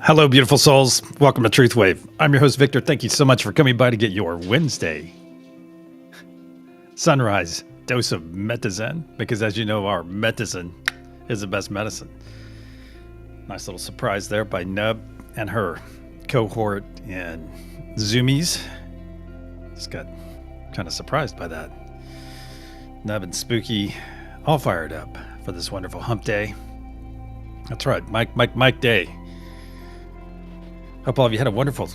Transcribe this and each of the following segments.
Hello, beautiful souls. Welcome to TruthWave. I'm your host, Victor. Thank you so much for coming by to get your Wednesday SunRISE dose of Metazen, because as you know, our Metazen is the best medicine. Nice little surprise there by Nub and her cohort in Zoomies. Just got kind of surprised by that. Nub and Spooky all fired up for this wonderful hump day. That's right, Mike Day. Hope all of you had a wonderful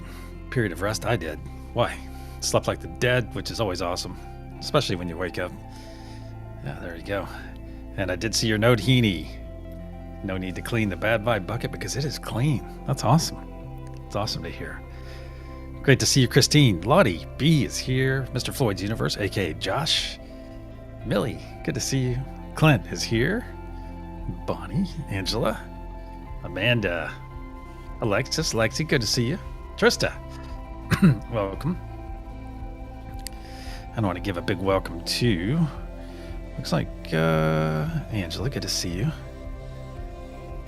period of rest. I did. Why? Slept like the dead, which is always awesome, especially when you wake up. Yeah, there you go. And I did see your note, Heaney. No need to clean the bad vibe bucket because it is clean. That's awesome. It's awesome to hear. Great to see you, Christine. Lottie B is here. Mr. Floyd's Universe, aka Josh. Millie, good to see you. Clint is here. Bonnie, Angela, Amanda, Alexis, Lexi, good to see you. Trista, welcome. I want to give a big welcome to, looks like Angela, good to see you.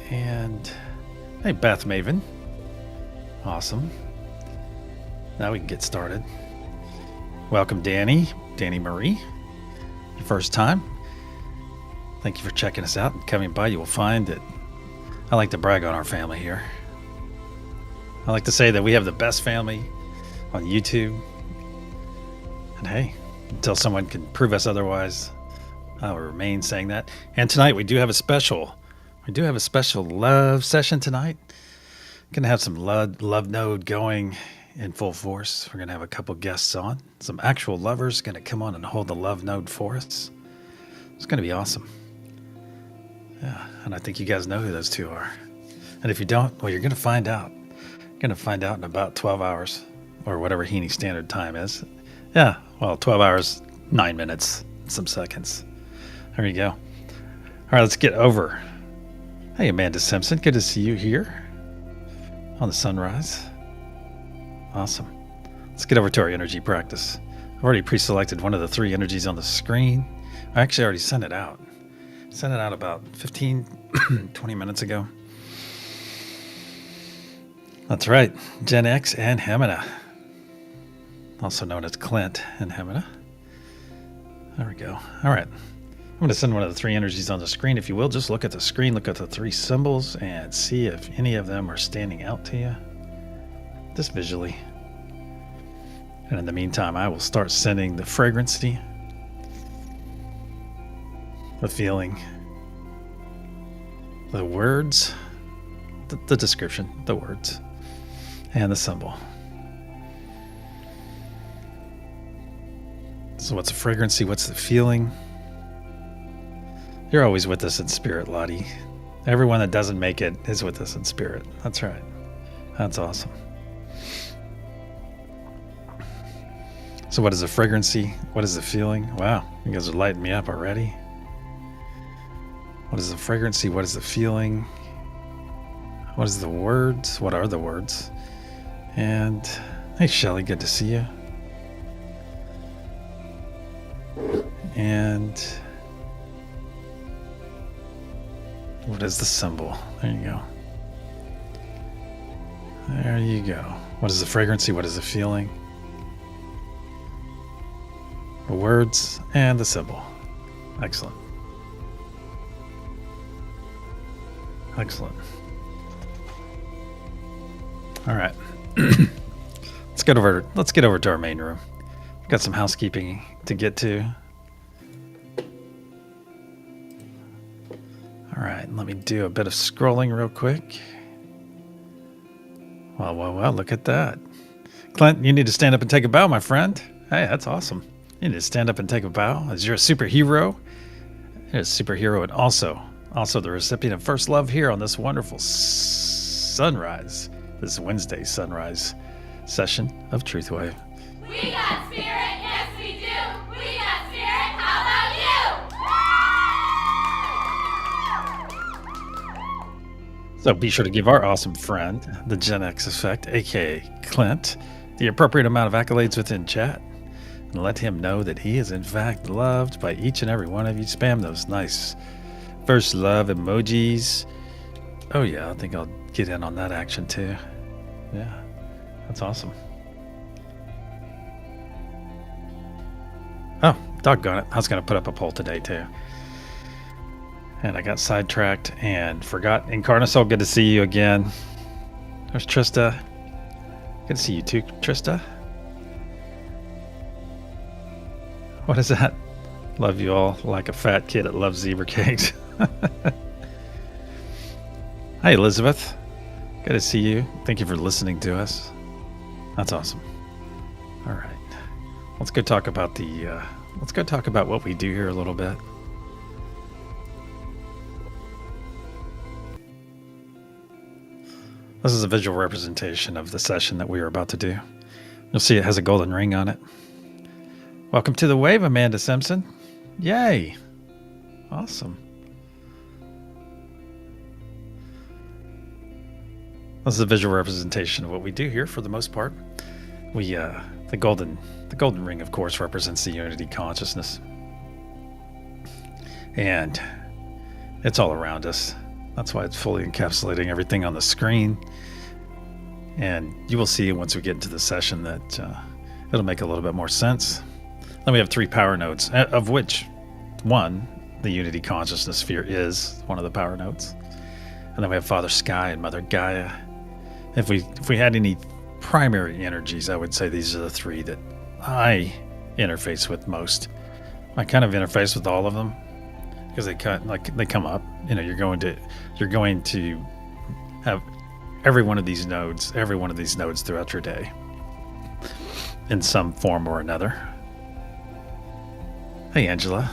And hey, Beth Maven, awesome. Now we can get started. Welcome, Danny Marie, your first time. Thank you for checking us out and coming by. You will find that I like to brag on our family here. I like to say that we have the best family on YouTube. And hey, until someone can prove us otherwise, I will remain saying that. And tonight we do have a special love session tonight. Gonna have some love node going in full force. We're going to have a couple guests on. Some actual lovers going to come on and hold the love node for us. It's going to be awesome. Yeah, and I think you guys know who those two are. And if you don't, well, you're going to find out. You're going to find out in about 12 hours or whatever Heaney Standard Time is. Yeah, well, 12 hours, 9 minutes, some seconds. There you go. All right, let's get over. Hey, Amanda Simpson, good to see you here on the SunRISE. Awesome. Let's get over to our energy practice. I've already pre-selected one of the 3 energies on the screen. I actually already sent it out. Sent it out about 15, 20 minutes ago. That's right, Gen X and Hemina, also known as Clint and Hemina. There we go. All right. I'm going to send one of the 3 energies on the screen. If you will, just look at the screen, look at the 3 symbols, and see if any of them are standing out to you, just visually. And in the meantime, I will start sending the fragrancy, the feeling, the words, the description, the words, and the symbol. So what's the fragrancy? What's the feeling? You're always with us in spirit, Lottie. Everyone that doesn't make it is with us in spirit. That's right. That's awesome. So what is the fragrancy? What is the feeling? Wow, you guys are lighting me up already. What is the fragrancy? What is the feeling? What is the words? What are the words? And hey, Shelly, good to see you. And what is the symbol? There you go. There you go. What is the fragrancy? What is the feeling? The words and the symbol. Excellent. Excellent. All right. Let's get over to our main room. We've got some housekeeping to get to. All right, let me do a bit of scrolling real quick. Well, look at that. Clint, you need to stand up and take a bow, my friend. Hey, that's awesome. You need to stand up and take a bow as you're a superhero. You're a superhero and also the recipient of first love here on this wonderful SunRISE, this Wednesday SunRISE session of TruthWave. We got spirit, yes we do. We got spirit, how about you? So be sure to give our awesome friend, the Gen X Effect, aka Clint, the appropriate amount of accolades within chat, and let him know that he is in fact loved by each and every one of you. Spam those nice first love emojis. Oh yeah, I think I'll get in on that action too. Yeah, that's awesome. Oh, doggone it. I was going to put up a poll today too. And I got sidetracked and forgot. Incarnasol, good to see you again. There's Trista. Good to see you too, Trista. What is that? Love you all like a fat kid that loves zebra cakes. Hi, Elizabeth. Good to see you. Thank you for listening to us. That's awesome. All right. Let's go talk about what we do here a little bit. This is a visual representation of the session that we are about to do. You'll see it has a golden ring on it. Welcome to the wave, Amanda Simpson. Yay. Awesome. This is a visual representation of what we do here for the most part. We, the golden ring, of course, represents the unity consciousness. And it's all around us. That's why it's fully encapsulating everything on the screen. And you will see once we get into the session that it'll make a little bit more sense. Then we have 3 power nodes, of which one, the unity consciousness sphere, is one of the power nodes. And then we have Father Sky and Mother Gaia. If we had any primary energies, I would say these are the 3 that I interface with most. I kind of interface with all of them because they come up. You know, you're going to have every one of these nodes throughout your day. in some form or another. Hey, Angela.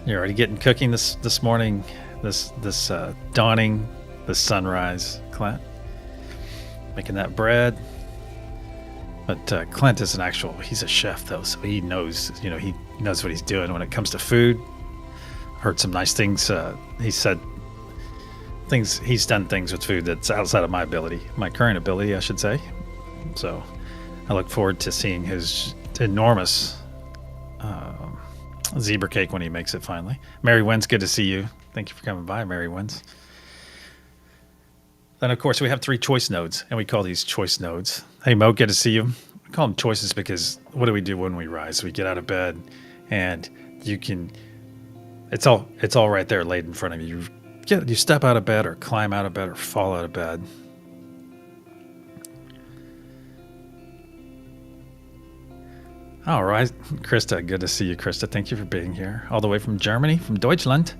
You're already getting cooking this morning, this dawning, this sunrise, Clint. Making that bread. But Clint is he's a chef though, so he knows, he knows what he's doing when it comes to food. Heard some nice things. He said he's done things with food that's outside of my current ability, I should say. So I look forward to seeing his enormous zebra cake when he makes it finally. Mary Wynn's, good to see you. Thank you for coming by, Mary Wynn's. Then, of course, we have 3 choice nodes, and we call these choice nodes. Hey, Mo, good to see you. We call them choices because what do we do when we rise? We get out of bed, and it's all right there laid in front of you. You step out of bed or climb out of bed or fall out of bed. All right, Krista, good to see you, Krista. Thank you for being here. All the way from Germany, from Deutschland.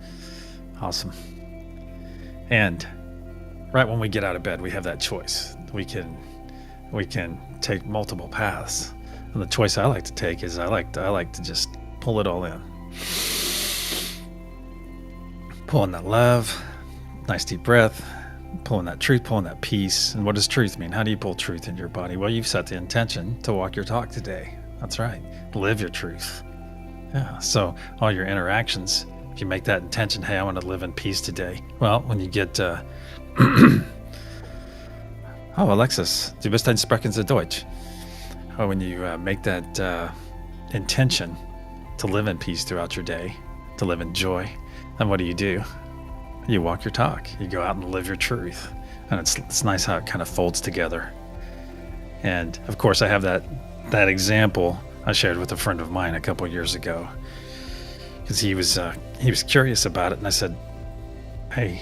Awesome. And right when we get out of bed, we have that choice. We can take multiple paths. And the choice I like to take is I like to just pull it all in. Pulling that love, nice deep breath, pulling that truth, pulling that peace. And what does truth mean? How do you pull truth into your body? Well, you've set the intention to walk your talk today. That's right. Live your truth. Yeah. So all your interactions, if you make that intention, hey, I want to live in peace today. Well, when you get, oh, Alexis, du bist ein Sprechender Deutsch. Oh, when you make that intention to live in peace throughout your day, to live in joy, then what do? You walk your talk. You go out and live your truth. And it's nice how it kind of folds together. And of course, I have that example I shared with a friend of mine a couple years ago, because he was curious about it, and I said, hey,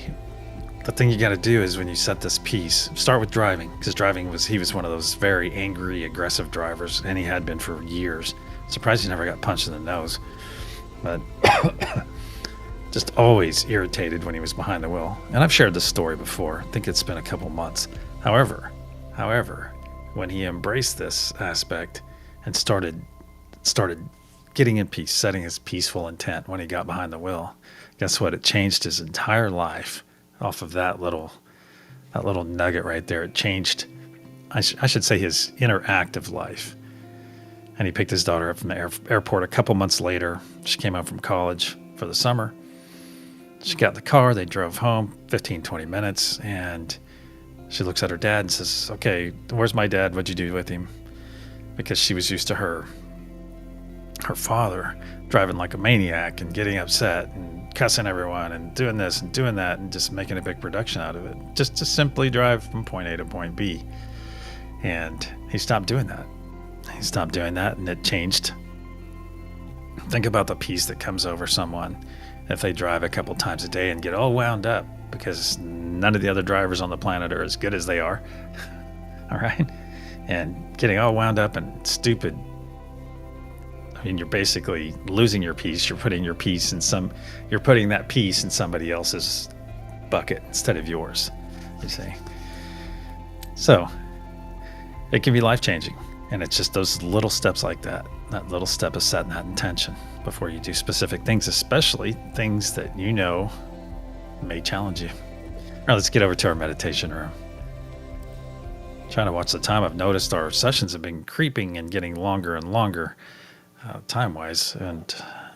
the thing you got to do is when you set this piece, start with driving, because he was one of those very angry, aggressive drivers, and he had been for years. Surprised he never got punched in the nose, but just always irritated when he was behind the wheel. And I've shared this story before. I think it's been a couple months. However, when he embraced this aspect and started getting in peace, setting his peaceful intent when he got behind the wheel, guess what? It changed his entire life off of that little nugget right there. It changed, I should say, his interactive life. And he picked his daughter up from the airport a couple months later. She came out from college for the summer. She got in the car. They drove home 15, 20 minutes, and she looks at her dad and says, okay, where's my dad? What'd you do with him? Because she was used to her father driving like a maniac and getting upset and cussing everyone and doing this and doing that and just making a big production out of it. Just to simply drive from point A to point B. And he stopped doing that. And it changed. Think about the peace that comes over someone if they drive a couple times a day and get all wound up because none of the other drivers on the planet are as good as they are. All right? And getting all wound up and stupid. I mean, you're basically losing your peace. You're putting that peace in somebody else's bucket instead of yours, you see. So it can be life-changing. And it's just those little steps like that. That little step of setting that intention before you do specific things, especially things that you know may challenge you. All right, let's get over to our meditation room. Trying to watch the time. I've noticed our sessions have been creeping and getting longer and longer time-wise. And I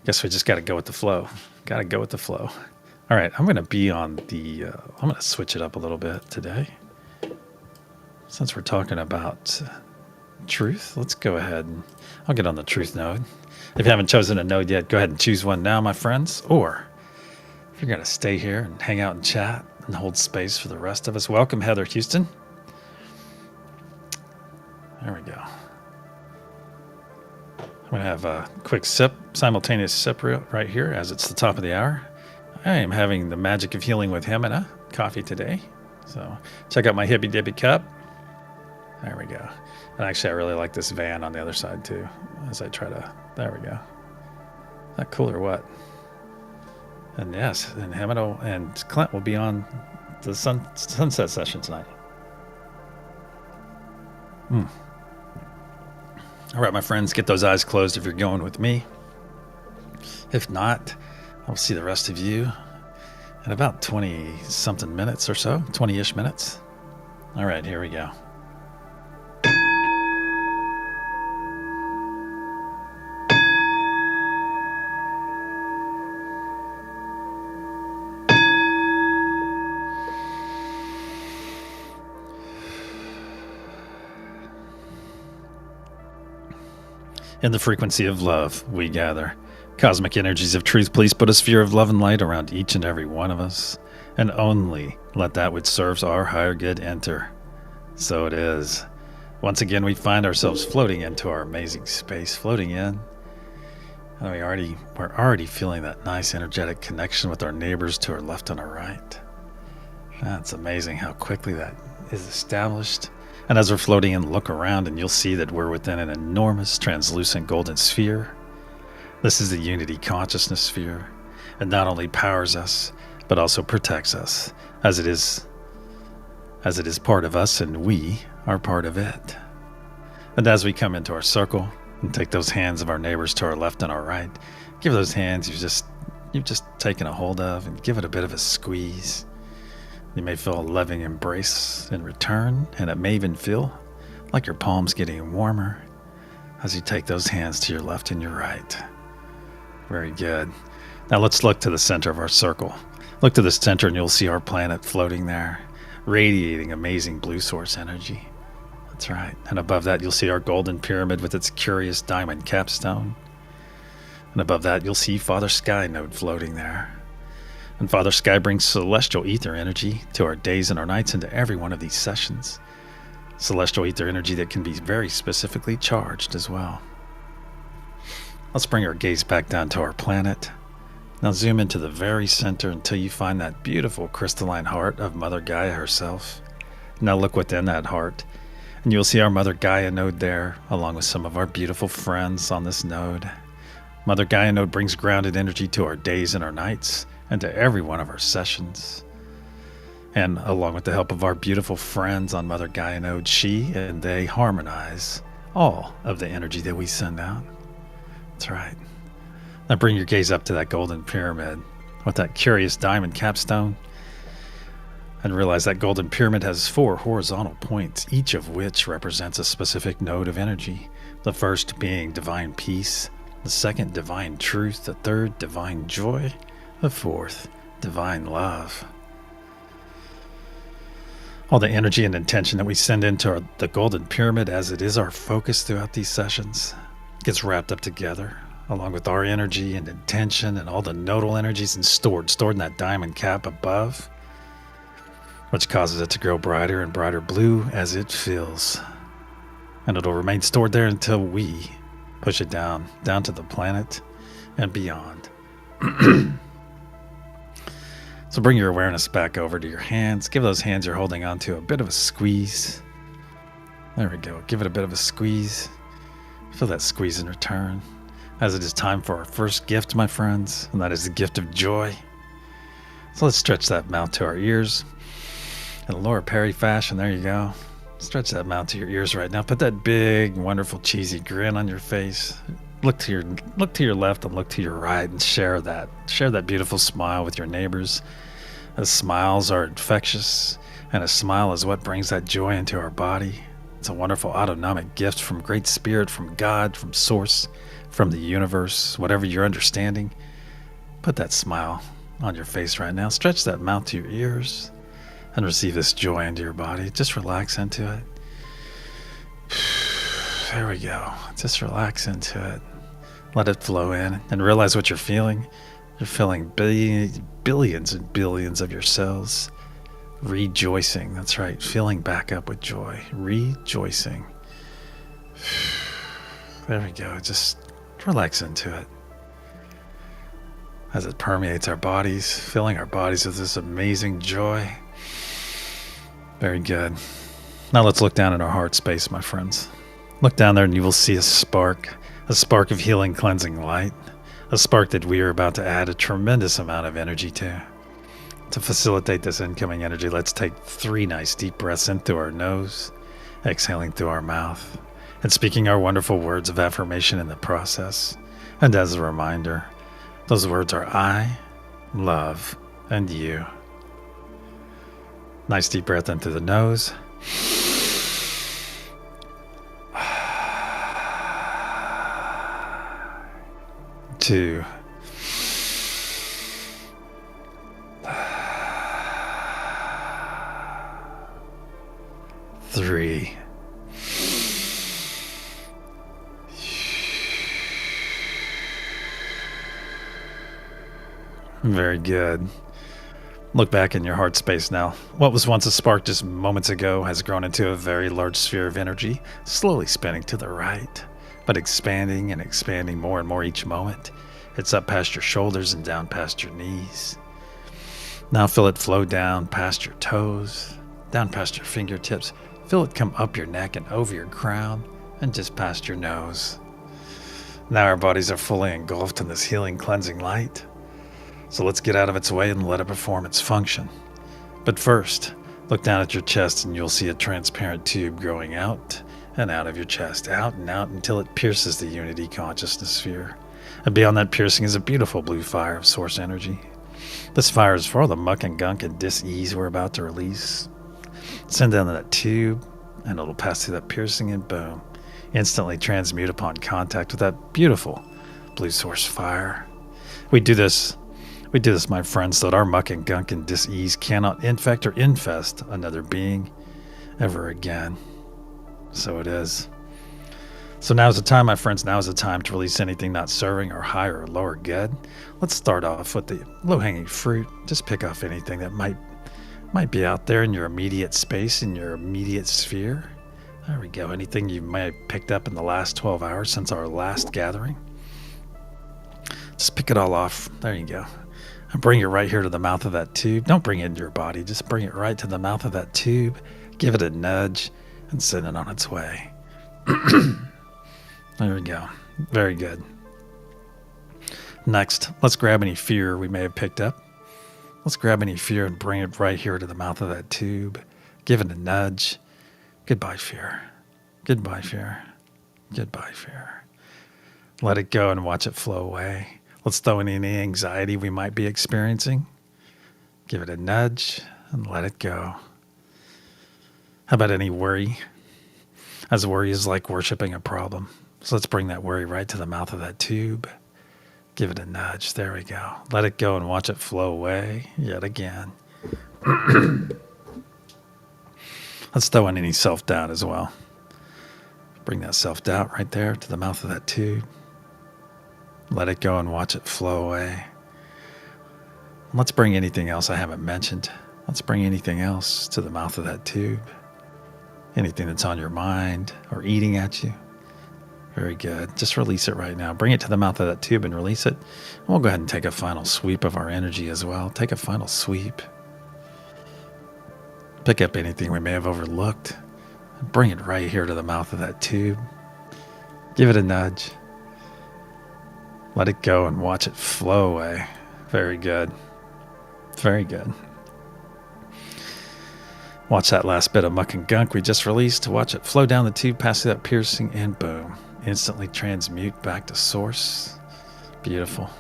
guess we just got to go with the flow. All right, I'm going to be on I'm going to switch it up a little bit today. Since we're talking about truth, let's go ahead and I'll get on the truth node. If you haven't chosen a node yet, go ahead and choose one now, my friends. Or if you're going to stay here and hang out and chat and hold space for the rest of us, welcome, Heather Houston. There we go. I'm going to have a quick simultaneous sip right here as it's the top of the hour. I am having the magic of healing with Hemina coffee today. So check out my hippy dippy cup. There we go. And actually, I really like this van on the other side too. As I try to, there we go. That cool or what? And yes, and Hemino and Clint will be on the sunset session tonight. All right, my friends, get those eyes closed if you're going with me. If not, I'll see the rest of you in about 20-something minutes or so, 20-ish minutes. All right, here we go. In the frequency of love, we gather. Cosmic energies of truth, please put a sphere of love and light around each and every one of us, and only let that which serves our higher good enter. So it is. Once again, we find ourselves floating into our amazing space, floating in. And we're already feeling that nice energetic connection with our neighbors to our left and our right. That's amazing how quickly that is established. And as we're floating in, look around and you'll see that we're within an enormous translucent golden sphere. This is the unity consciousness sphere. It not only powers us, but also protects us, as it is part of us and we are part of it. And as we come into our circle and take those hands of our neighbors to our left and our right, give those hands you've just taken a hold of and give it a bit of a squeeze. You may feel a loving embrace in return, and it may even feel like your palms getting warmer as you take those hands to your left and your right. Very good. Now let's look to the center of our circle. Look to the center and you'll see our planet floating there, radiating amazing blue source energy. That's right. And above that you'll see our golden pyramid with its curious diamond capstone. And above that you'll see Father Sky node floating there. And Father Sky brings celestial ether energy to our days and our nights into every one of these sessions. Celestial ether energy that can be very specifically charged as well. Let's bring our gaze back down to our planet. Now zoom into the very center until you find that beautiful crystalline heart of Mother Gaia herself. Now look within that heart, and you'll see our Mother Gaia node there, along with some of our beautiful friends on this node. Mother Gaia node brings grounded energy to our days and our nights, and to every one of our sessions. And along with the help of our beautiful friends on Mother Gaia node, she and they harmonize all of the energy that we send out. That's right. Now bring your gaze up to that golden pyramid with that curious diamond capstone, and realize that golden pyramid has 4 horizontal points, each of which represents a specific node of energy. The first being divine peace, the second divine truth, the third divine joy, the fourth divine love. All the energy and intention that we send into the golden pyramid, as it is our focus throughout these sessions, gets wrapped up together along with our energy and intention and all the nodal energies, and stored in that diamond cap above, which causes it to grow brighter and brighter blue as it fills. And it'll remain stored there until we push it down to the planet and beyond. So bring your awareness back over to your hands. Give those hands you're holding onto a bit of a squeeze. There we go. Give it a bit of a squeeze. Feel that squeeze in return, as it is time for our first gift, my friends, and that is the gift of joy. So let's stretch that mouth to our ears in Laura Perry fashion. There you go. Stretch that mouth to your ears right now. Put that big, wonderful, cheesy grin on your face. Look to your left and look to your right, and share that beautiful smile with your neighbors. As smiles are infectious, and a smile is what brings that joy into our body. It's a wonderful autonomic gift from Great Spirit, from God, from Source, from the universe, whatever your understanding. Put that smile on your face right now. Stretch that mouth to your ears and receive this joy into your body. Just relax into it. There we go. Just relax into it. Let it flow in and realize what you're feeling. You're feeling billions and billions of your cells rejoicing. That's right. Filling back up with joy. Rejoicing. There we go. Just relax into it as it permeates our bodies, filling our bodies with this amazing joy. Very good. Now let's look down in our heart space, my friends. Look down there and you will see a spark of healing, cleansing light, a spark that we are about to add a tremendous amount of energy to. To facilitate this incoming energy, let's take 3 nice deep breaths in through our nose exhaling through our mouth and speaking our wonderful words of affirmation in the process. And as a reminder, those words are I, love, and you. Nice deep breath in through the nose. 2. 3. Very good. Look back in your heart space now. What was once a spark just moments ago has grown into a very large sphere of energy, slowly spinning to the right, but expanding and expanding more and more each moment. It's up past your shoulders and down past your knees. Now feel it flow down past your toes, down past your fingertips. Feel it come up your neck and over your crown and just past your nose. Now our bodies are fully engulfed in this healing, cleansing light. So let's get out of its way and let it perform its function. But first, look down at your chest and you'll see a transparent tube growing out and out of your chest, out and out until it pierces the unity consciousness sphere. And beyond that piercing is a beautiful blue fire of source energy. This fire is for all the muck and gunk and dis-ease we're about to release. Send down that tube and it'll pass through that piercing and boom, instantly transmute upon contact with that beautiful blue source fire. We do this, my friends, so that our muck and gunk and dis-ease cannot infect or infest another being ever again. So it is. So now's the time, my friends, now is the time to release anything not serving our higher or lower good. Let's start off with the low-hanging fruit. Just pick off anything that might be out there in your immediate space, in your immediate sphere. There we go. Anything you might have picked up in the last 12 hours since our last gathering. Just pick it all off. There you go. And bring it right here to the mouth of that tube. Don't bring it into your body. Just bring it right to the mouth of that tube. Give it a nudge and send it on its way. There we go. Very good. Next, let's grab any fear we may have picked up. Let's grab any fear and bring it right here to the mouth of that tube. Give it a nudge. Goodbye, fear. Goodbye, fear. Goodbye, fear. Let it go and watch it flow away. Let's throw in any anxiety we might be experiencing. Give it a nudge and let it go. How about any worry? As worry is like worshiping a problem. So let's bring that worry right to the mouth of that tube. Give it a nudge. There we go. Let it go and watch it flow away yet again. Let's throw in any self-doubt as well. Bring that self-doubt right there to the mouth of that tube. Let it go and watch it flow away. Let's bring anything else I haven't mentioned. Let's bring anything else to the mouth of that tube. Anything that's on your mind or eating at you. Very good. Just release it right now. Bring it to the mouth of that tube and release it. And we'll go ahead and take a final sweep of our energy as well. Take a final sweep. Pick up anything we may have overlooked. And bring it right here to the mouth of that tube. Give it a nudge. Let it go and watch it flow away. Very good. Very good. Watch that last bit of muck and gunk we just released. To watch it flow down the tube, pass through that piercing, and boom. Instantly transmute back to source. Beautiful.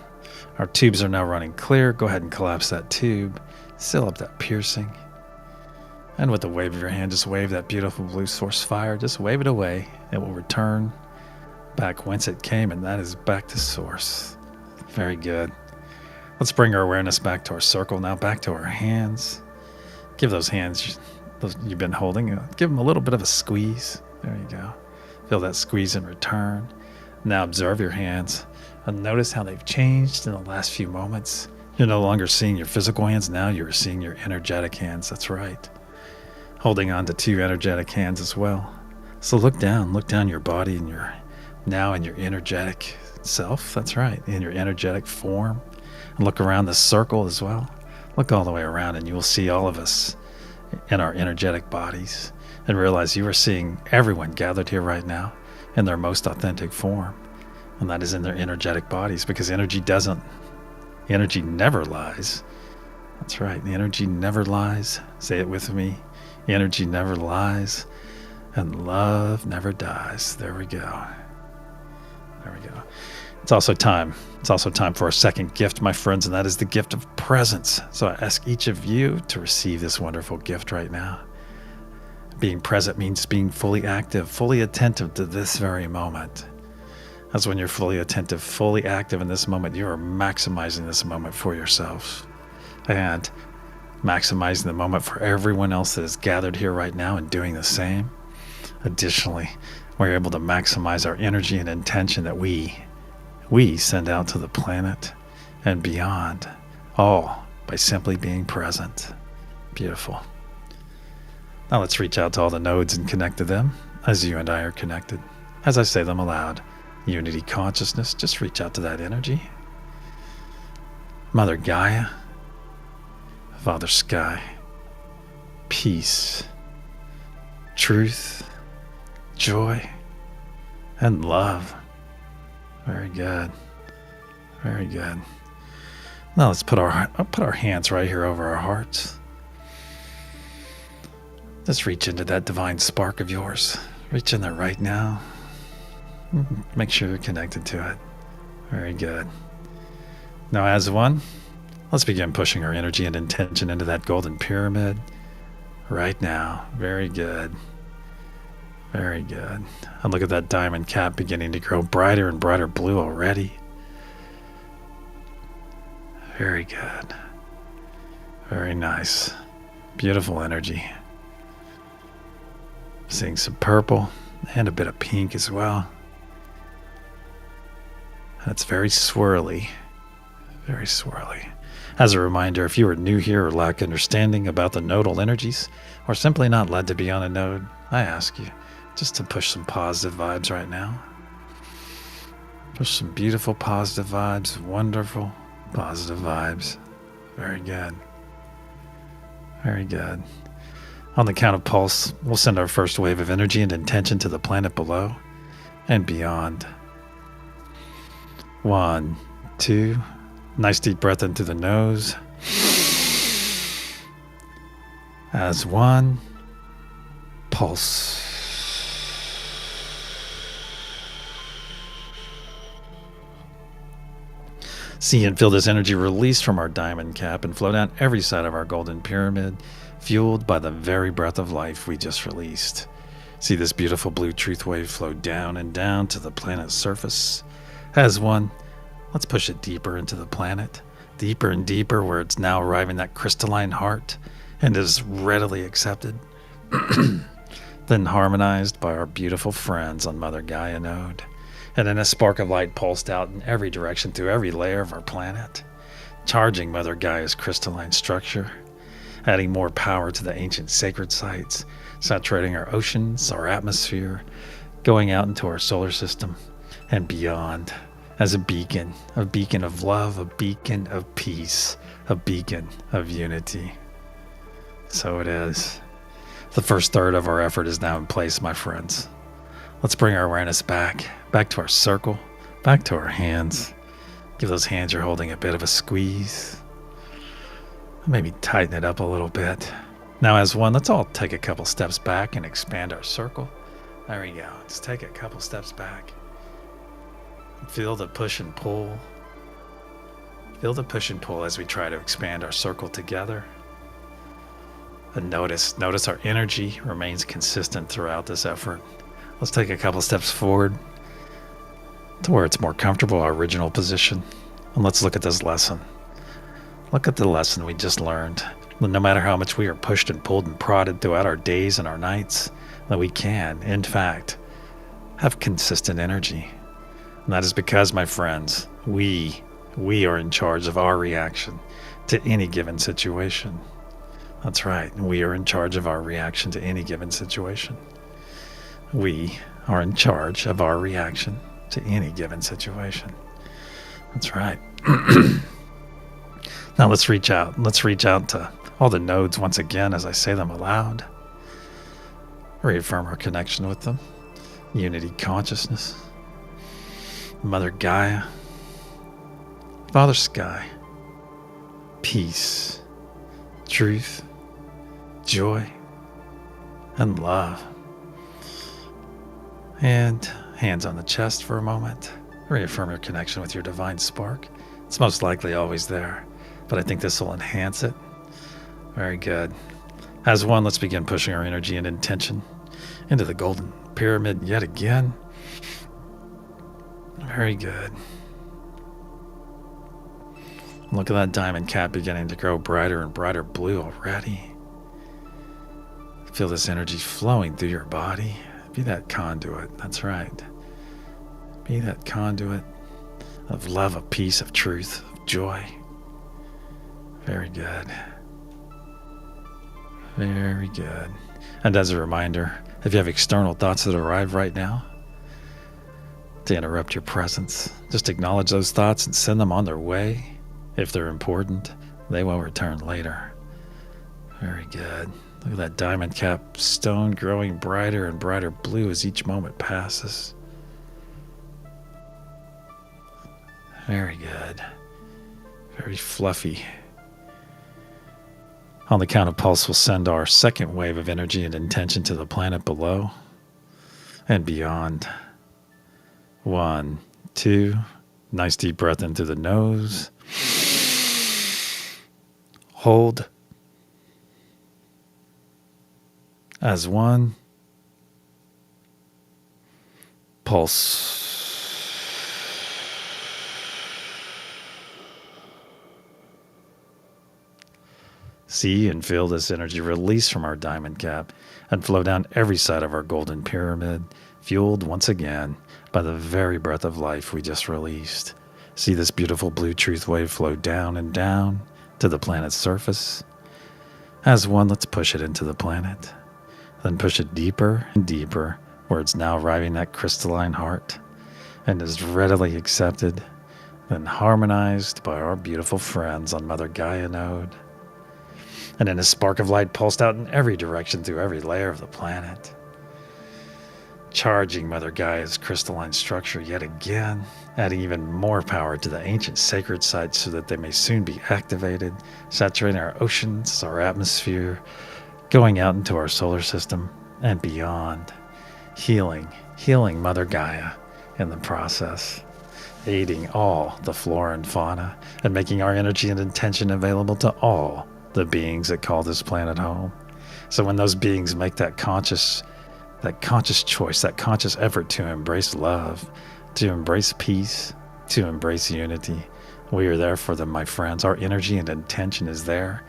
Our tubes are now running clear. Go ahead and collapse that tube. Seal up that piercing. And with the wave of your hand, just wave that beautiful blue source fire. Just wave it away. It will return back whence it came, and that is back to source. Very good. Let's bring our awareness back to our circle now, back to our hands. Give those hands you've been holding, give them a little bit of a squeeze. There you go. Feel that squeeze in return. Now observe your hands and notice how they've changed in the last few moments. You're no longer seeing your physical hands. Now you're seeing your energetic hands. That's right. Holding on to 2 energetic hands as well. So look down your body and your energetic self. That's right. In your energetic form. And look around the circle as well. Look all the way around and you will see all of us in our energetic bodies and realize you are seeing everyone gathered here right now in their most authentic form. And that is in their energetic bodies, because energy never lies. That's right. The energy never lies. Say it with me. Energy never lies. and love never dies. There we go. There we go. It's also time. It's also time for our second gift, my friends, and that is the gift of presence. So I ask each of you to receive this wonderful gift right now. Being present means being fully active, fully attentive to this very moment. That's when you're fully attentive, fully active in this moment. You are maximizing this moment for yourself and maximizing the moment for everyone else that is gathered here right now and doing the same. Additionally, we're able to maximize our energy and intention that we send out to the planet and beyond, all by simply being present. Beautiful. Now let's reach out to all the nodes and connect to them as you and I are connected. As I say them aloud, unity consciousness, just reach out to that energy. Mother Gaia, Father Sky, peace, truth, joy, and love. Very good. Very good. Now let's put our hands right here over our hearts. Just reach into that divine spark of yours. Reach in there right now. Make sure you're connected to it. Very good. Now as one, let's begin pushing our energy and intention into that golden pyramid right now. Very good. Very good. And look at that diamond cap beginning to grow brighter and brighter blue already. Very good. Very nice. Beautiful energy. Seeing some purple and a bit of pink as well. And it's very swirly. Very swirly. As a reminder, if you are new here or lack understanding about the nodal energies, or simply not led to be on a node, I ask you just to push some positive vibes right now. Push some beautiful positive vibes, wonderful positive vibes. Very good. Very good. On the count of pulse, we'll send our first wave of energy and intention to the planet below and beyond. 1, 2. Nice deep breath in through the nose. As one, pulse. See and feel this energy release from our diamond cap and flow down every side of our golden pyramid, fueled by the very breath of life we just released. See this beautiful blue truth wave flow down and down to the planet's surface. As one, let's push it deeper into the planet, deeper and deeper, where it's now arriving at crystalline heart and is readily accepted, then harmonized by our beautiful friends on Mother Gaia node. And then a spark of light pulsed out in every direction through every layer of our planet, charging Mother Gaia's crystalline structure, adding more power to the ancient sacred sites, saturating our oceans, our atmosphere, going out into our solar system and beyond as a beacon of love, a beacon of peace, a beacon of unity. So it is. The first third of our effort is now in place, my friends. Let's bring our awareness back to our circle, back to our hands. Give those hands you're holding a bit of a squeeze. Maybe tighten it up a little bit. Now as one, let's all take a couple steps back and expand our circle. There we go. Just take a couple steps back. Feel the push and pull. Feel the push and pull as we try to expand our circle together. And notice our energy remains consistent throughout this effort. Let's take a couple steps forward to where it's more comfortable, our original position. And let's look at this lesson. Look at the lesson we just learned. No matter how much we are pushed and pulled and prodded throughout our days and our nights, that we can, in fact, have consistent energy. And that is because, my friends, we are in charge of our reaction to any given situation. That's right. We are in charge of our reaction to any given situation. We are in charge of our reaction to any given situation. That's right. Now let's reach out. Let's reach out to all the nodes once again as I say them aloud. Reaffirm our connection with them. Unity consciousness. Mother Gaia. Father Sky. Peace. Truth. Joy. And love. And hands on the chest for a moment. Reaffirm your connection with your divine spark. It's most likely always there, but I think this will enhance it. Very good. As one, let's begin pushing our energy and intention into the golden pyramid yet again. Very good. Look at that diamond cap beginning to grow brighter and brighter blue already. Feel this energy flowing through your body. Be that conduit. That's right. Be that conduit of love, of peace, of truth, of joy. Very good. Very good. And as a reminder, if you have external thoughts that arrive right now to interrupt your presence, just acknowledge those thoughts and send them on their way. If they're important, they will return later. Very good. Look at that diamond cap stone growing brighter and brighter blue as each moment passes. Very good. Very fluffy. On the count of pulse, we'll send our second wave of energy and intention to the planet below and beyond. 1, 2. Nice deep breath in through the nose. Hold. As one. Pulse. See and feel this energy release from our diamond cap and flow down every side of our golden pyramid, fueled once again by the very breath of life we just released. See this beautiful blue truth wave flow down and down to the planet's surface. As one, let's push it into the planet. Then push it deeper and deeper, where it's now arriving at crystalline heart and is readily accepted, then harmonized by our beautiful friends on Mother Gaia node. And then a spark of light pulsed out in every direction through every layer of the planet, charging Mother Gaia's crystalline structure yet again, adding even more power to the ancient sacred sites so that they may soon be activated, saturating our oceans, our atmosphere, going out into our solar system and beyond, healing Mother Gaia in the process, aiding all the flora and fauna, and making our energy and intention available to all the beings that call this planet home. So when those beings make that conscious choice, that conscious effort to embrace love, to embrace peace, to embrace unity, we are there for them, my friends. Our energy and intention is there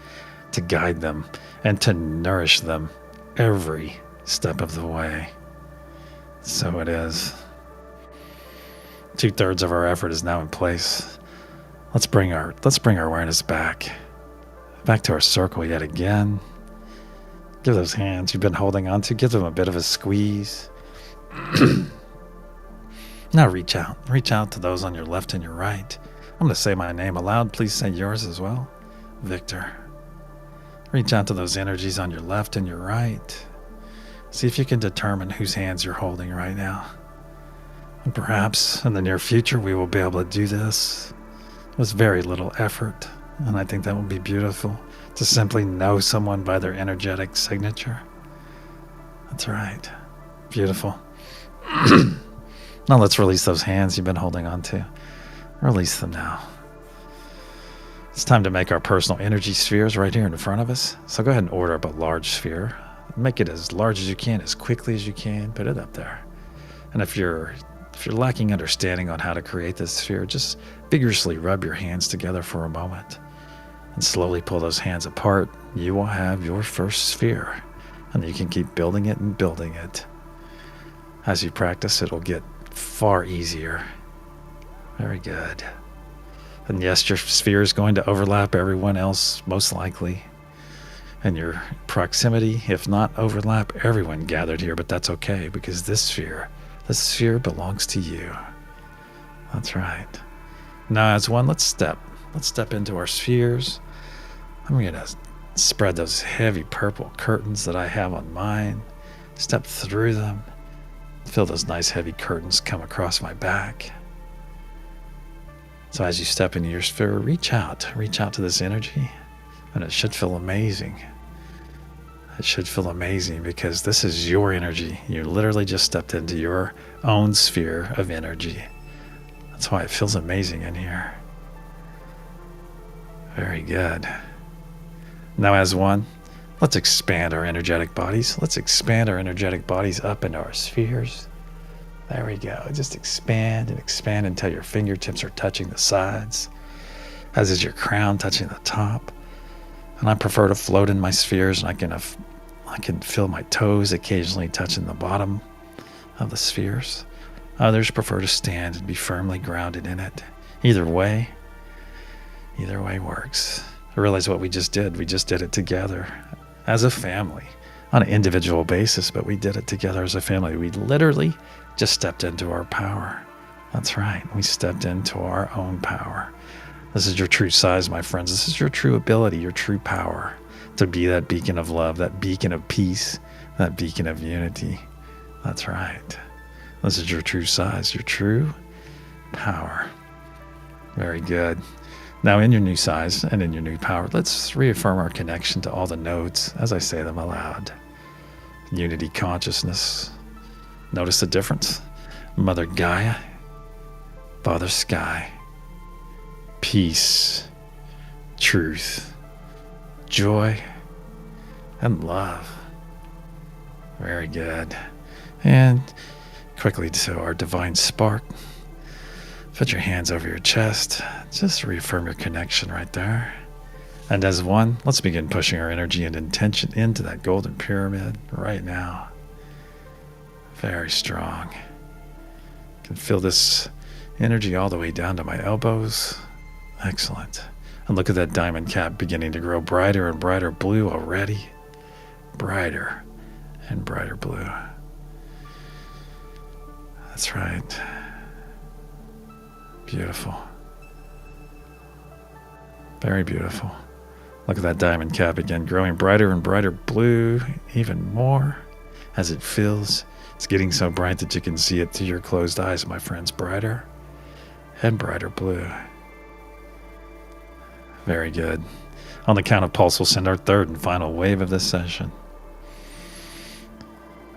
to guide them and to nourish them every step of the way. So it is. 2/3 of our effort is now in place. Let's bring our awareness back to our circle yet again. Give those hands you've been holding on to, give them a bit of a squeeze. Now reach out to those on your left and your right. I'm going to say my name aloud. Please say yours as well. Victor. Reach out to those energies on your left and your right. See if you can determine whose hands you're holding right now. And perhaps in the near future we will be able to do this with very little effort. And I think that would be beautiful, to simply know someone by their energetic signature. That's right. Beautiful. Now let's release those hands you've been holding on to. Release them now. It's time to make our personal energy spheres right here in front of us. So go ahead and order up a large sphere. Make it as large as you can, as quickly as you can. Put it up there. And if you're lacking understanding on how to create this sphere, just vigorously rub your hands together for a moment and slowly pull those hands apart. You will have your first sphere, and you can keep building it and building it. As you practice, it'll get far easier. Very good. And yes, your sphere is going to overlap everyone else, most likely. And your proximity, if not overlap everyone gathered here, but that's okay, because this sphere belongs to you. That's right. Now, as one, let's step into our spheres. I'm going to spread those heavy purple curtains that I have on mine. Step through them. Feel those nice heavy curtains come across my back. So as you step into your sphere, reach out to this energy, and it should feel amazing. It should feel amazing because this is your energy. You literally just stepped into your own sphere of energy. That's why it feels amazing in here. Very good. Now as one, let's expand our energetic bodies. Let's expand our energetic bodies up into our spheres. There we go. Just expand and expand until your fingertips are touching the sides, as is your crown touching the top. And I prefer to float in my spheres, and I can feel my toes occasionally touching the bottom of the spheres. Others prefer to stand and be firmly grounded in it. Either way works. I realize what we just did. We just did it together as a family on an individual basis, but we did it together as a family. We literally just stepped into our power. That's right. We stepped into our own power. This is your true size, my friends. This is your true ability, your true power to be that beacon of love, that beacon of peace, that beacon of unity. That's right. This is your true size, your true power. Very good. Now in your new size and in your new power, let's reaffirm our connection to all the nodes as I say them aloud. Unity consciousness. Notice the difference. Mother Gaia, Father Sky, peace, truth, joy, and love. Very good. And quickly to our divine spark. Put your hands over your chest. Just reaffirm your connection right there. And as one, let's begin pushing our energy and intention into that golden pyramid right now. Very strong. You can feel this energy all the way down to my elbows. Excellent. And look at that diamond cap beginning to grow brighter and brighter blue already. Brighter and brighter blue. That's right. Beautiful. Very beautiful. Look at that diamond cap again, growing brighter and brighter blue, even more as it fills. It's getting so bright that you can see it through your closed eyes, my friends. Brighter and brighter blue. Very good. On the count of pulse, we'll send our third and final wave of this session.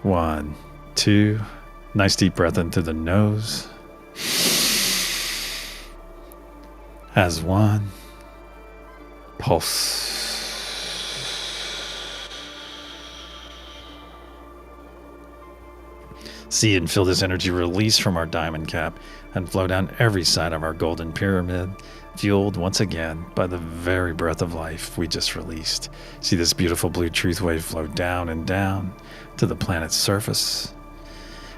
1, 2. Nice deep breath in through the nose. As one. Pulse. See and feel this energy release from our diamond cap and flow down every side of our golden pyramid, fueled once again by the very breath of life we just released. See this beautiful blue truth wave flow down and down to the planet's surface.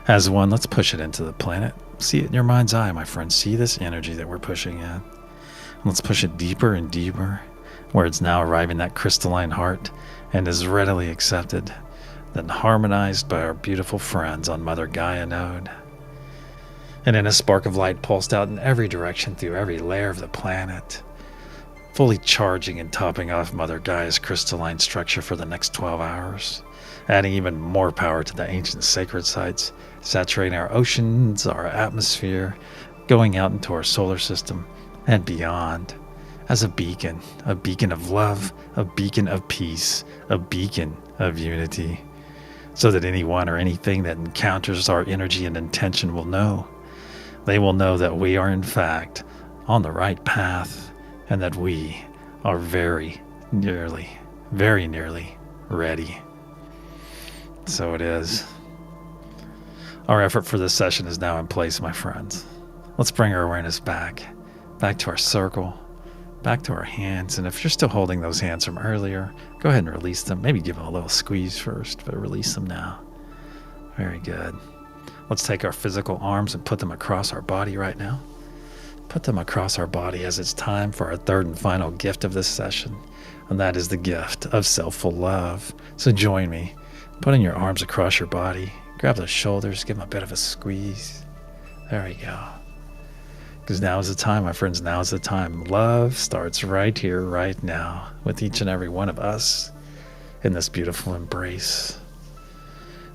As one, let's push it into the planet. See it in your mind's eye, my friend. See this energy that we're pushing in. And let's push it deeper and deeper, where it's now arriving at crystalline heart and is readily accepted, then harmonized by our beautiful friends on Mother Gaia node. And in a spark of light pulsed out in every direction through every layer of the planet, fully charging and topping off Mother Gaia's crystalline structure for the next 12 hours, adding even more power to the ancient sacred sites, saturating our oceans, our atmosphere, going out into our solar system and beyond, as a beacon of love, a beacon of peace, a beacon of unity, so that anyone or anything that encounters our energy and intention will know. They will know that we are in fact on the right path and that we are very nearly ready. So it is. Our effort for this session is now in place, my friends. Let's bring our awareness back to our circle, back to our hands. And if you're still holding those hands from earlier, go ahead and release them. Maybe give them a little squeeze first, but release them now. Very good. Let's take our physical arms and put them across our body right now. Put them across our body as it's time for our third and final gift of this session. And that is the gift of self-full love. So join me, putting your arms across your body. Grab those shoulders, give them a bit of a squeeze. There we go. Because now is the time, my friends, now is the time. Love starts right here, right now, with each and every one of us in this beautiful embrace.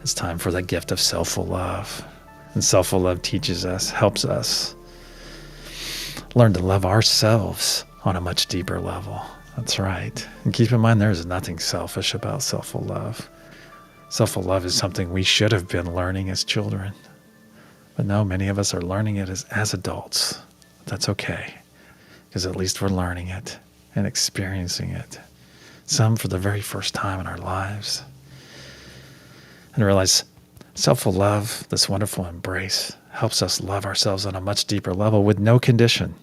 It's time for that gift of self-full love. And self-full love teaches us, helps us learn to love ourselves on a much deeper level. That's right. And keep in mind, there is nothing selfish about self-love. Self-love is something we should have been learning as children. But no, many of us are learning it as adults. That's okay, because at least we're learning it and experiencing it. Some for the very first time in our lives. And realize self-love, this wonderful embrace, helps us love ourselves on a much deeper level with no condition.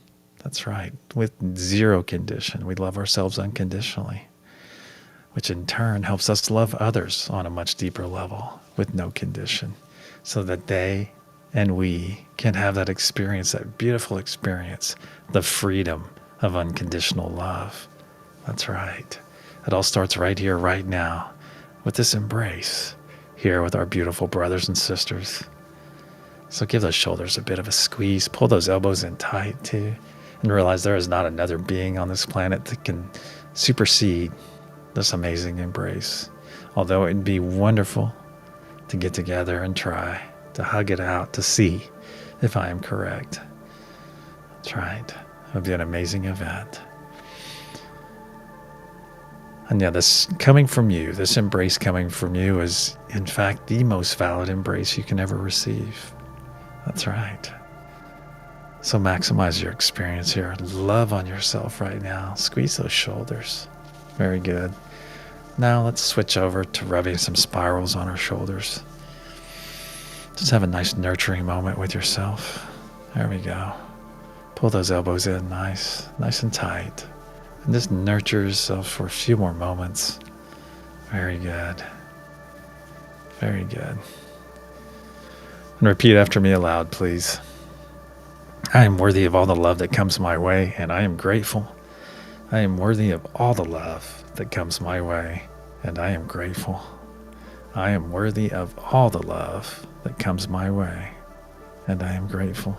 That's right, with zero condition. We love ourselves unconditionally, which in turn helps us love others on a much deeper level with no condition, so that they and we can have that experience, that beautiful experience, the freedom of unconditional love. That's right. It all starts right here, right now, with this embrace here with our beautiful brothers and sisters. So give those shoulders a bit of a squeeze, pull those elbows in tight too, and realize there is not another being on this planet that can supersede this amazing embrace. Although it'd be wonderful to get together and try to hug it out to see if I am correct. That's right. It would be an amazing event. And yeah, this coming from you, this embrace coming from you is in fact the most valid embrace you can ever receive. That's right. So maximize your experience here. Love on yourself right now. Squeeze those shoulders. Very good. Now let's switch over to rubbing some spirals on our shoulders. Just have a nice nurturing moment with yourself. There we go. Pull those elbows in nice and tight. And just nurture yourself for a few more moments. Very good. Very good. And repeat after me aloud, please. I am worthy of all the love that comes my way, and I am grateful. I am worthy of all the love that comes my way, and I am grateful. I am worthy of all the love that comes my way, and I am grateful.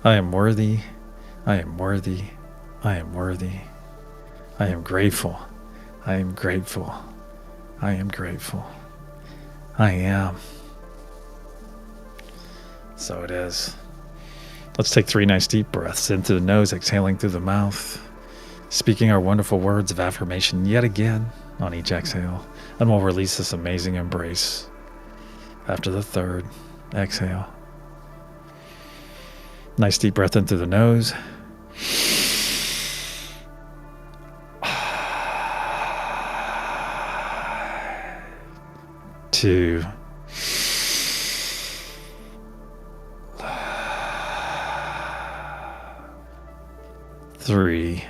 I am worthy. I am worthy. I am worthy. I am grateful. I am grateful. I am grateful. I am. So it is. Let's take 3 nice deep breaths in through the nose, exhaling through the mouth, speaking our wonderful words of affirmation yet again on each exhale, and we'll release this amazing embrace after the 3rd exhale. Nice deep breath in through the nose. 2. Three.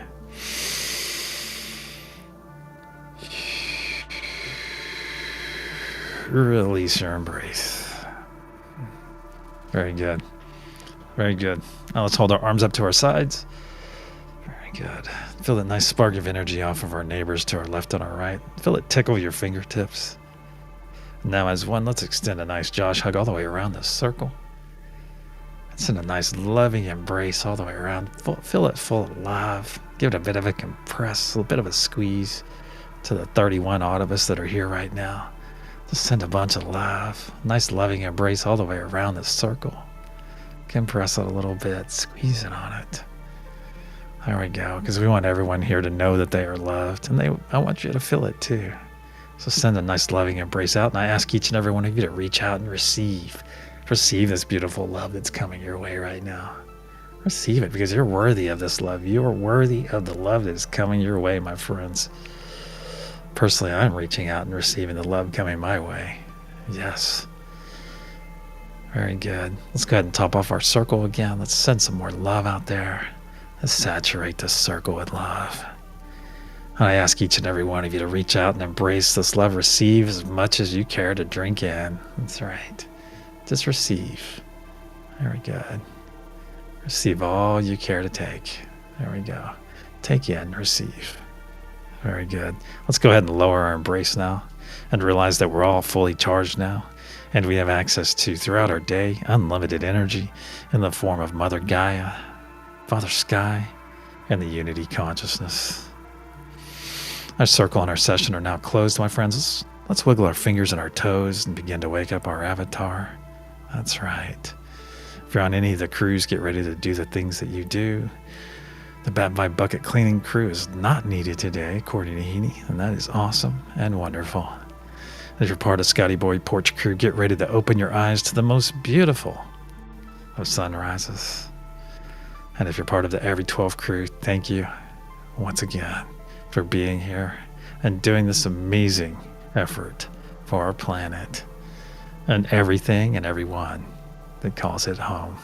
Release your embrace. Very good. Very good. Now let's hold our arms up to our sides. Very good. Feel that nice spark of energy off of our neighbors to our left and our right. Feel it tickle your fingertips. Now as one, let's extend a nice Josh hug all the way around this circle. Send a nice loving embrace all the way around. Feel it full of love. Give it a bit of a compress, a little bit of a squeeze to the 31 odd of us that are here right now. Just send a bunch of love. Nice loving embrace all the way around this circle. Compress it a little bit. Squeeze it on it. There we go. Because we want everyone here to know that they are loved. And I want you to feel it too. So send a nice loving embrace out. And I ask each and every one of you to reach out and receive this beautiful love that's coming your way right now. Receive it because you're worthy of this love. You are worthy of the love that is coming your way, my friends. Personally, I'm reaching out and receiving the love coming my way. Yes. Very good. Let's go ahead and top off our circle again. Let's send some more love out there. Let's saturate this circle with love. And I ask each and every one of you to reach out and embrace this love. Receive as much as you care to drink in. That's right. Just receive. Very good. Receive all you care to take. There we go. Take in, receive. Very good. Let's go ahead and lower our embrace now and realize that we're all fully charged now and we have access to, throughout our day, unlimited energy in the form of Mother Gaia, Father Sky, and the Unity Consciousness. Our circle and our session are now closed, my friends. Let's wiggle our fingers and our toes and begin to wake up our avatar. That's right. If you're on any of the crews, get ready to do the things that you do. The Bat Vibe bucket cleaning crew is not needed today, according to Heaney, and that is awesome and wonderful. As you're part of Scotty Boy Porch Crew, get ready to open your eyes to the most beautiful of sunrises. And if you're part of the Every 12 crew, thank you once again for being here and doing this amazing effort for our planet and everything and everyone that calls it home.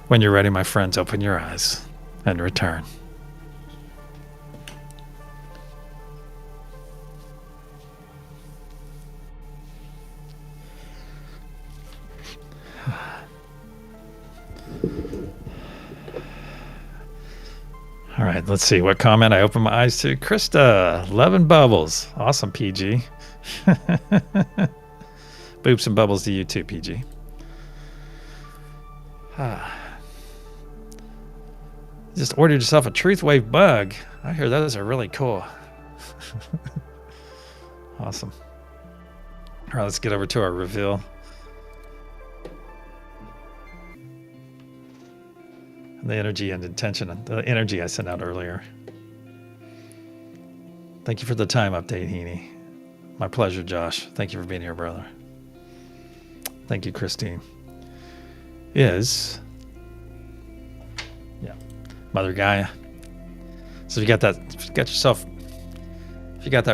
When you're ready, my friends, open your eyes and return. All right, let's see what comment I open my eyes to. Krista, Love and Bubbles. Awesome, PG. Boops and bubbles to you too, PG. Just ordered yourself a TruthWave bug. I hear those are really cool. Awesome. All right, let's get over to our reveal. The energy and intention, the energy I sent out earlier. Thank you for the time update, Heaney. My pleasure, Josh. Thank you for being here, brother. Thank you, Christine. Mother Gaia. So if you got that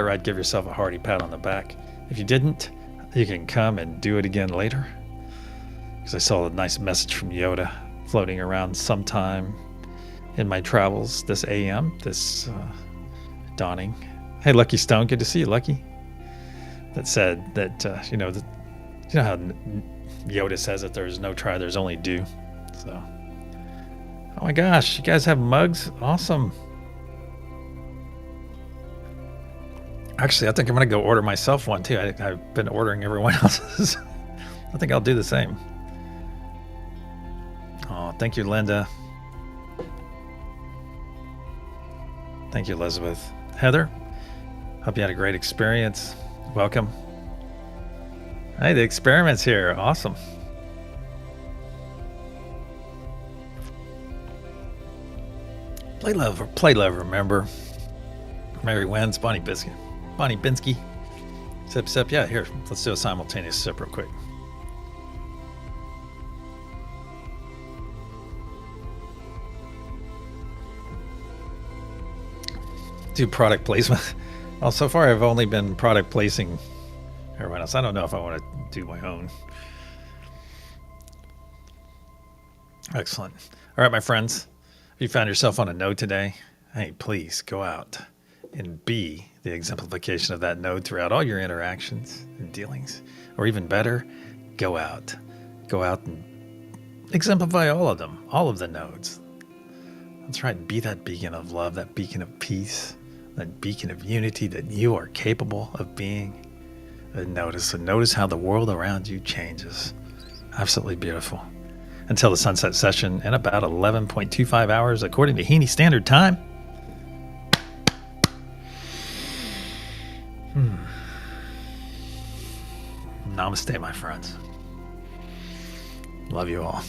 right, give yourself a hearty pat on the back. If you didn't, you can come and do it again later. Because I saw a nice message from Yoda floating around sometime in my travels this AM, this dawning. Hey, Lucky Stone, good to see you, Lucky. That said that, you know how Yoda says that there's no try, there's only do. So, oh my gosh, you guys have mugs? Awesome. Actually, I think I'm going to go order myself one too. I've been ordering everyone else's. I think I'll do the same. Oh, thank you, Linda. Thank you, Elizabeth. Heather, hope you had a great experience. Welcome. Hey, the experiment's here. Awesome. Play love, remember. Mary wins. Bonnie Binsky. Sip. Yeah, here. Let's do a simultaneous sip real quick. Do product placement. Well, so far I've only been product placing everyone else. I don't know if I want to do my own. Excellent. All right, my friends. If you found yourself on a node today, hey, please go out and be the exemplification of that node throughout all your interactions and dealings. Or even better, go out. Go out and exemplify all of them, all of the nodes. That's right. Be that beacon of love, that beacon of peace, that beacon of unity that you are capable of being. And notice how the world around you changes. Absolutely beautiful. Until the sunset session in about 11.25 hours, according to Heaney Standard Time. Namaste, my friends. Love you all.